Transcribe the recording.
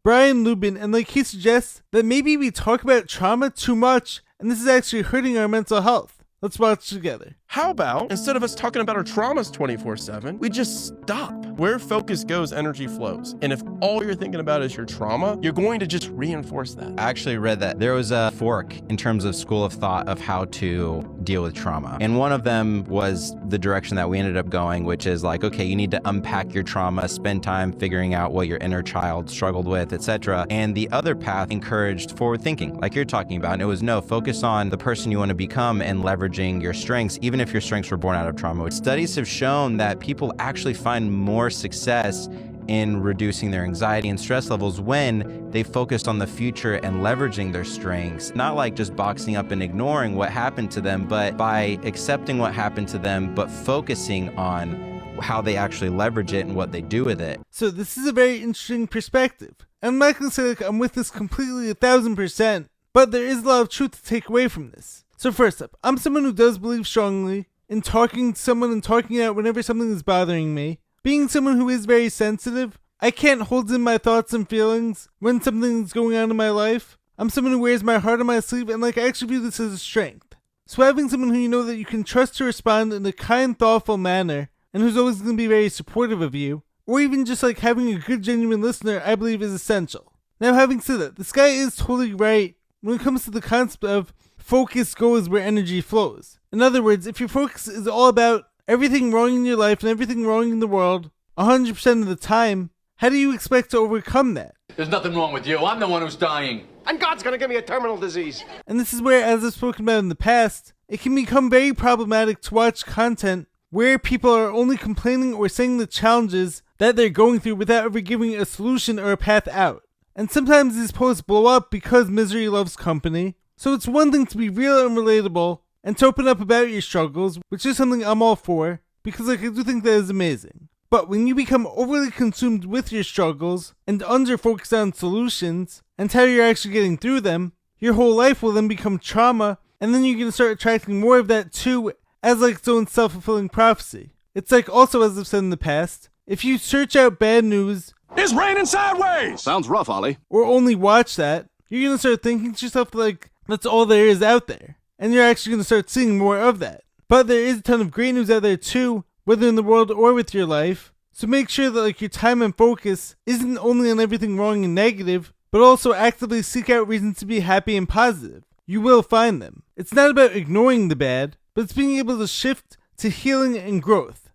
Brian Lubin, and like he suggests that maybe we talk about trauma too much and this is actually hurting our mental health. Let's watch together. How about, instead of us talking about our traumas 24/7, we just stop? Where focus goes, energy flows. And if all you're thinking about is your trauma, you're going to just reinforce that. I actually read that there was a fork in terms of school of thought of how to deal with trauma. And one of them was the direction that we ended up going, which is like, okay, you need to unpack your trauma, spend time figuring out what your inner child struggled with, etc. And the other path encouraged forward thinking, like you're talking about. And it was no, focus on the person you want to become and leveraging your strengths, even if your strengths were born out of trauma. Studies have shown that people actually find more success in reducing their anxiety and stress levels when they focused on the future and leveraging their strengths, not like just boxing up and ignoring what happened to them, but by accepting what happened to them, but focusing on how they actually leverage it and what they do with it. So this is a very interesting perspective. I'm not going to say like I'm with this completely 1,000%, but there is a lot of truth to take away from this. So first up, I'm someone who does believe strongly in talking to someone and talking out whenever something is bothering me. Being someone who is very sensitive, I can't hold in my thoughts and feelings when something's going on in my life. I'm someone who wears my heart on my sleeve and like I actually view this as a strength. So having someone who you know that you can trust to respond in a kind, thoughtful manner and who's always going to be very supportive of you, or even just like having a good, genuine listener, I believe is essential. Now having said that, this guy is totally right when it comes to the concept of focus goes where energy flows. In other words, if your focus is all about everything wrong in your life and everything wrong in the world 100% of the time, how do you expect to overcome that? There's nothing wrong with you. I'm the one who's dying. And God's gonna give me a terminal disease. And this is where, as I've spoken about in the past, it can become very problematic to watch content where people are only complaining or saying the challenges that they're going through without ever giving a solution or a path out. And sometimes these posts blow up because misery loves company. So it's one thing to be real and relatable and to open up about your struggles, which is something I'm all for, because like I do think that is amazing. But when you become overly consumed with your struggles and under-focused on solutions and how you're actually getting through them, your whole life will then become trauma, and then you're going to start attracting more of that too as like its own self-fulfilling prophecy. It's like also, as I've said in the past, if you search out bad news, It's raining sideways! Sounds rough, Ollie. or only watch that, you're going to start thinking to yourself like, that's all there is out there. And you're actually going to start seeing more of that. But there is a ton of great news out there too, whether in the world or with your life. So make sure that like your time and focus isn't only on everything wrong and negative, but also actively seek out reasons to be happy and positive. You will find them. It's not about ignoring the bad, but it's being able to shift to healing and growth.